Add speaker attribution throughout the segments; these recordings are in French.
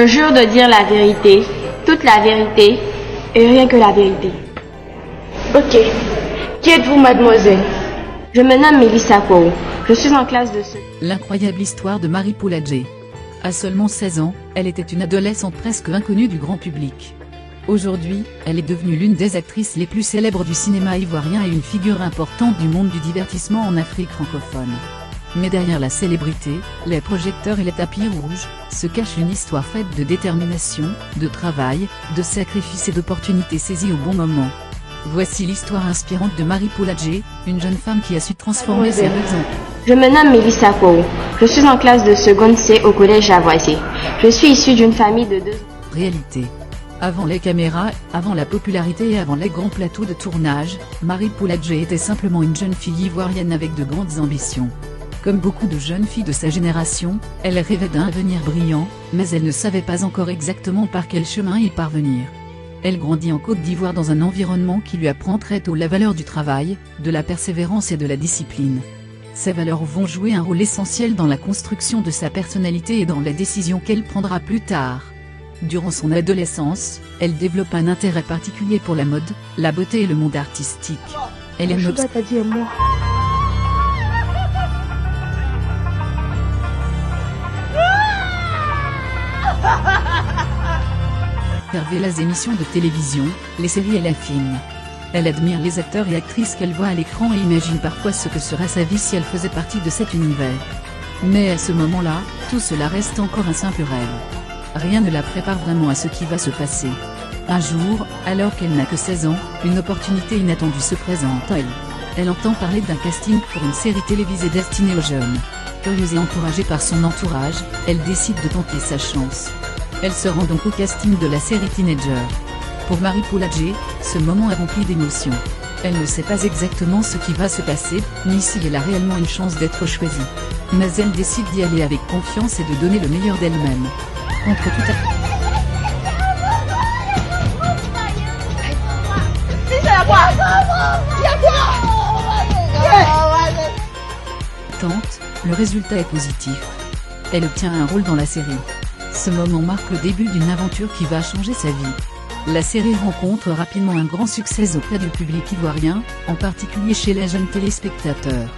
Speaker 1: Je jure de dire la vérité, toute la vérité, et rien que la vérité.
Speaker 2: Ok. Qui êtes-vous, mademoiselle?
Speaker 1: Je me nomme Mélissa Kouou. Je suis en classe de ce...
Speaker 3: L'incroyable histoire de Marie Pouladjé. À seulement 16 ans, elle était une adolescente presque inconnue du grand public. Aujourd'hui, elle est devenue l'une des actrices les plus célèbres du cinéma ivoirien et une figure importante du monde du divertissement en Afrique francophone. Mais derrière la célébrité, les projecteurs et les tapis rouges, se cache une histoire faite de détermination, de travail, de sacrifice et d'opportunités saisies au bon moment. Voici l'histoire inspirante de Marie Pouladjé, une jeune femme qui a su transformer ses rêves en...
Speaker 1: Je me nomme Mélissa Kouou. Je suis en classe de seconde C au collège Lavoisier. Je suis issue d'une famille de 2...
Speaker 3: Réalité. Avant les caméras, avant la popularité et avant les grands plateaux de tournage, Marie Pouladjé était simplement une jeune fille ivoirienne avec de grandes ambitions. Comme beaucoup de jeunes filles de sa génération, elle rêvait d'un avenir brillant, mais elle ne savait pas encore exactement par quel chemin y parvenir. Elle grandit en Côte d'Ivoire dans un environnement qui lui apprend très tôt la valeur du travail, de la persévérance et de la discipline. Ces valeurs vont jouer un rôle essentiel dans la construction de sa personnalité et dans les décisions qu'elle prendra plus tard. Durant son adolescence, elle développe un intérêt particulier pour la mode, la beauté et le monde artistique. Elle aime observer les émissions de télévision, les séries et les films. Elle admire les acteurs et actrices qu'elle voit à l'écran et imagine parfois ce que serait sa vie si elle faisait partie de cet univers. Mais à ce moment-là, tout cela reste encore un simple rêve. Rien ne la prépare vraiment à ce qui va se passer. Un jour, alors qu'elle n'a que 16 ans, une opportunité inattendue se présente à elle. Elle entend parler d'un casting pour une série télévisée destinée aux jeunes. Curieuse et encouragée par son entourage, elle décide de tenter sa chance. Elle se rend donc au casting de la série Teenager. Pour Marie Pouladjé, ce moment est rempli d'émotions. Elle ne sait pas exactement ce qui va se passer, ni si elle a réellement une chance d'être choisie. Mais elle décide d'y aller avec confiance et de donner le meilleur d'elle-même. Contre toute attente, le résultat est positif. Elle obtient un rôle dans la série. Ce moment marque le début d'une aventure qui va changer sa vie. La série rencontre rapidement un grand succès auprès du public ivoirien, en particulier chez les jeunes téléspectateurs.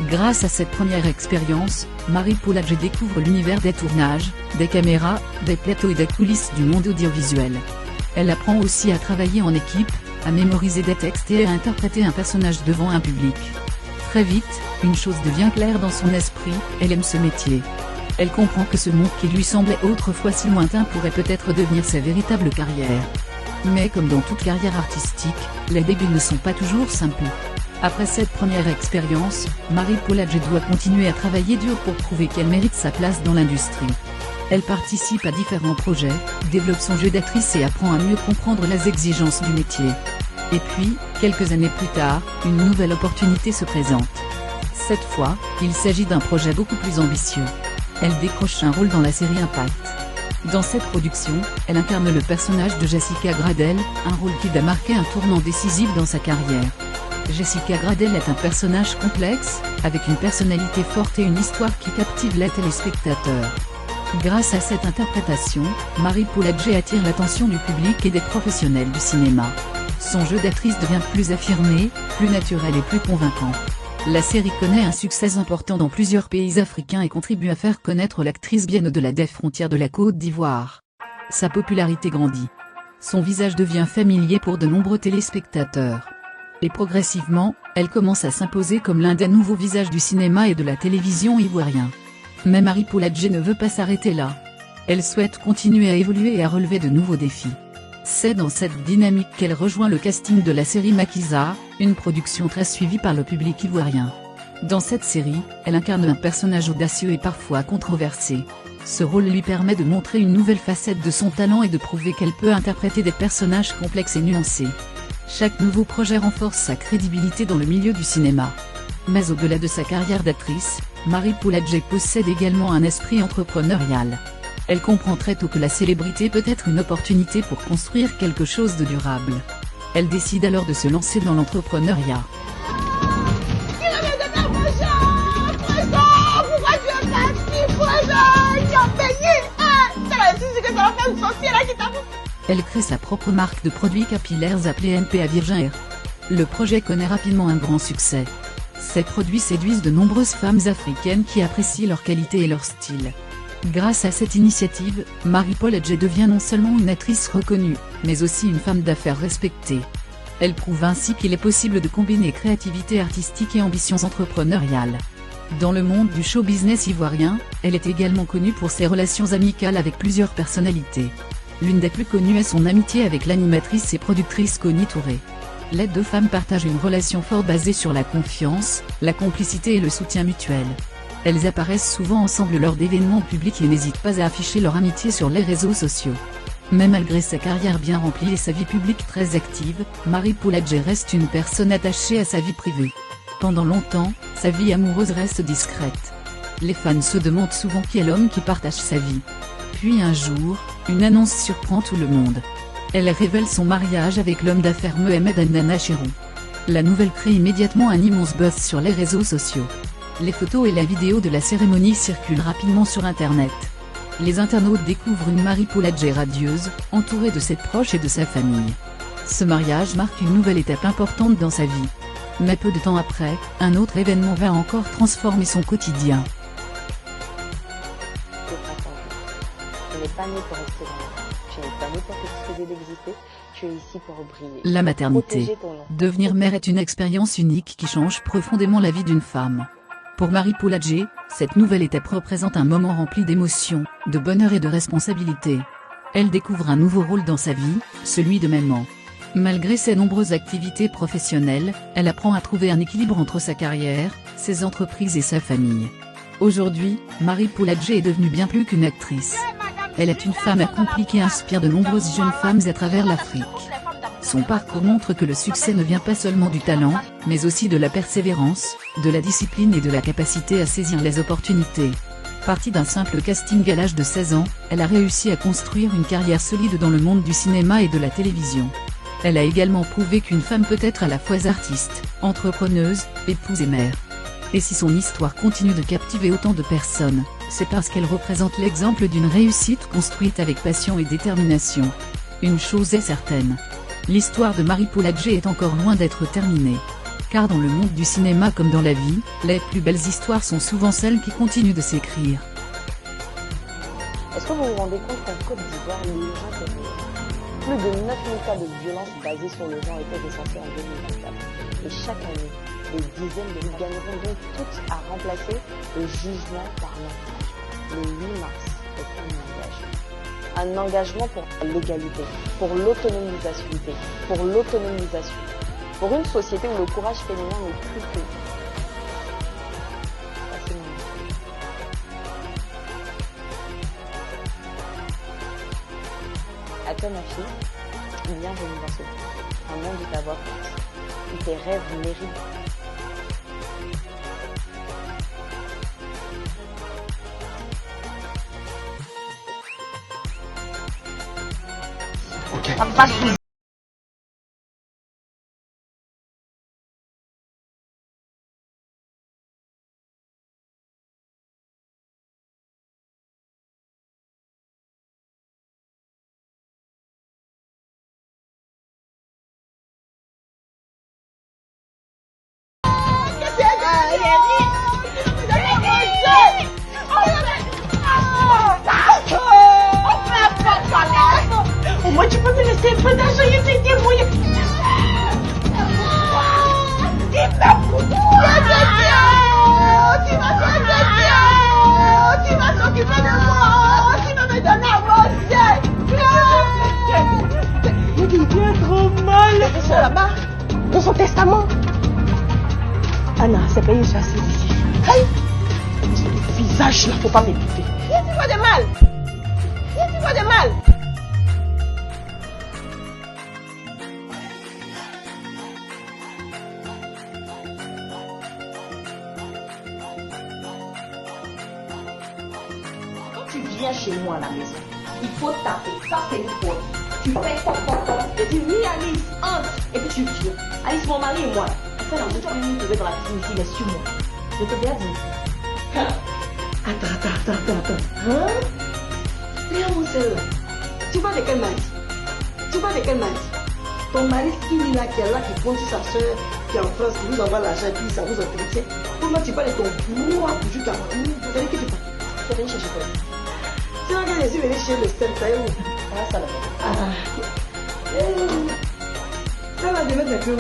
Speaker 3: Grâce à cette première expérience, Marie Pouladjé découvre l'univers des tournages, des caméras, des plateaux et des coulisses du monde audiovisuel. Elle apprend aussi à travailler en équipe, à mémoriser des textes et à interpréter un personnage devant un public. Très vite, une chose devient claire dans son esprit, elle aime ce métier. Elle comprend que ce monde qui lui semblait autrefois si lointain pourrait peut-être devenir sa véritable carrière. Mais comme dans toute carrière artistique, les débuts ne sont pas toujours simples. Après cette première expérience, Marie Pouladjé doit continuer à travailler dur pour prouver qu'elle mérite sa place dans l'industrie. Elle participe à différents projets, développe son jeu d'actrice et apprend à mieux comprendre les exigences du métier. Et puis, quelques années plus tard, une nouvelle opportunité se présente. Cette fois, il s'agit d'un projet beaucoup plus ambitieux. Elle décroche un rôle dans la série Impact. Dans cette production, elle incarne le personnage de Jessica Gradel, un rôle qui va marquer un tournant décisif dans sa carrière. Jessica Gradel est un personnage complexe, avec une personnalité forte et une histoire qui captive les téléspectateurs. Grâce à cette interprétation, Marie Pouladjé attire l'attention du public et des professionnels du cinéma. Son jeu d'actrice devient plus affirmé, plus naturel et plus convaincant. La série connaît un succès important dans plusieurs pays africains et contribue à faire connaître l'actrice bien au-delà des frontières de la Côte d'Ivoire. Sa popularité grandit. Son visage devient familier pour de nombreux téléspectateurs. Et progressivement, elle commence à s'imposer comme l'un des nouveaux visages du cinéma et de la télévision ivoirien. Mais Marie Pouladjé ne veut pas s'arrêter là. Elle souhaite continuer à évoluer et à relever de nouveaux défis. C'est dans cette dynamique qu'elle rejoint le casting de la série Maquisa, une production très suivie par le public ivoirien. Dans cette série, elle incarne un personnage audacieux et parfois controversé. Ce rôle lui permet de montrer une nouvelle facette de son talent et de prouver qu'elle peut interpréter des personnages complexes et nuancés. Chaque nouveau projet renforce sa crédibilité dans le milieu du cinéma. Mais au-delà de sa carrière d'actrice, Marie Pouladjé possède également un esprit entrepreneurial. Elle comprend très tôt que la célébrité peut être une opportunité pour construire quelque chose de durable. Elle décide alors de se lancer dans l'entrepreneuriat.
Speaker 2: Pourquoi tu es parti, Poisson? Tu as payé. C'est la
Speaker 3: Elle crée sa propre marque de produits capillaires appelée NPA Virgin Hair. Le projet connaît rapidement un grand succès. Ces produits séduisent de nombreuses femmes africaines qui apprécient leur qualité et leur style. Grâce à cette initiative, Marie-Paul Adjei devient non seulement une actrice reconnue, mais aussi une femme d'affaires respectée. Elle prouve ainsi qu'il est possible de combiner créativité artistique et ambitions entrepreneuriales. Dans le monde du show business ivoirien, elle est également connue pour ses relations amicales avec plusieurs personnalités. L'une des plus connues est son amitié avec l'animatrice et productrice Connie Touré. Les deux femmes partagent une relation forte basée sur la confiance, la complicité et le soutien mutuel. Elles apparaissent souvent ensemble lors d'événements publics et n'hésitent pas à afficher leur amitié sur les réseaux sociaux. Mais malgré sa carrière bien remplie et sa vie publique très active, Marie-Paul Adjei reste une personne attachée à sa vie privée. Pendant longtemps, sa vie amoureuse reste discrète. Les fans se demandent souvent qui est l'homme qui partage sa vie. Puis un jour, une annonce surprend tout le monde. Elle révèle son mariage avec l'homme d'affaires Mohamed Andana Cherou. La nouvelle crée immédiatement un immense buzz sur les réseaux sociaux. Les photos et la vidéo de la cérémonie circulent rapidement sur Internet. Les internautes découvrent une Marie-Paul Adjei radieuse, entourée de ses proches et de sa famille. Ce mariage marque une nouvelle étape importante dans sa vie. Mais peu de temps après, un autre événement va encore transformer son quotidien.
Speaker 4: Tu n'es pas né pour rester dans le monde. Tu n'es pas né pour t'excuser d'exister. Tu es ici pour briller.
Speaker 3: La maternité. Devenir mère est une expérience unique qui change profondément la vie d'une femme. Pour Marie-Paul Adjei, cette nouvelle étape représente un moment rempli d'émotions, de bonheur et de responsabilité. Elle découvre un nouveau rôle dans sa vie, celui de maman. Malgré ses nombreuses activités professionnelles, elle apprend à trouver un équilibre entre sa carrière, ses entreprises et sa famille. Aujourd'hui, Marie-Paul Adjei est devenue bien plus qu'une actrice. Elle est une femme accomplie qui inspire de nombreuses jeunes femmes à travers l'Afrique. Son parcours montre que le succès ne vient pas seulement du talent, mais aussi de la persévérance, de la discipline et de la capacité à saisir les opportunités. Partie d'un simple casting à l'âge de 16 ans, elle a réussi à construire une carrière solide dans le monde du cinéma et de la télévision. Elle a également prouvé qu'une femme peut être à la fois artiste, entrepreneuse, épouse et mère. Et si son histoire continue de captiver autant de personnes, c'est parce qu'elle représente l'exemple d'une réussite construite avec passion et détermination. Une chose est certaine. L'histoire de Marie-Paul Adjei est encore loin d'être terminée. Car dans le monde du cinéma comme dans la vie, les plus belles histoires sont souvent celles qui continuent de s'écrire.
Speaker 4: Est-ce que vous vous rendez compte qu'en Côte d'Ivoire, les gens témoignent? Plus de 9000 cas de violence basés sur le genre étaient recensés en 2024. Et chaque année, des dizaines de milliers gagneront donc toutes à remplacer le jugement par l'engagement. Le 8 mars est un engagement. Un engagement pour l'égalité, pour l'autonomisation, pour une société où le courage féminin n'est plus que. À toi ma fille, bienvenue dans ce monde, un monde où ta voix compte, où tes rêves méritent.
Speaker 2: Okay. Au moins tu peux me laisser un peu d'argent et te débrouiller. Tu vas s'occuper de moi. Tu vas me donner à manger. Il vient trop mal. Ils sont là-bas, dans son testament. Anna, c'est payé, je suis assise ici. Hey, ce visage là, faut pas m'écouter. Qu'est-ce que tu vois de mal? Qu'est-ce que tu vois de mal? Tu viens chez moi à la maison, il faut taper, ça c'est une faute. Tu fais pop, et tu dis Alice, entre, et puis tu viens. Alice, mon mari et moi, après dans 2 heures, nous devons dans la cuisine ici, mais suis-moi. Je te bien dit. Attends. Hein? Viens, mon seul. Tu parles de quel mari? Tu parles de quel mari? Ton mari qui est là, qui est là, qui compte sur sa soeur, qui est en France, qui vous envoie l'argent, puis ça vous entretient. Pourquoi tu parles de ton bourreau pour jouer Cameroun? C'est lui qui tu parles. Tu es venu chercher quoi? C'est vrai que je suis venu chez le STEM, ça y est où? Ah, ça va. Ça va devenir un peu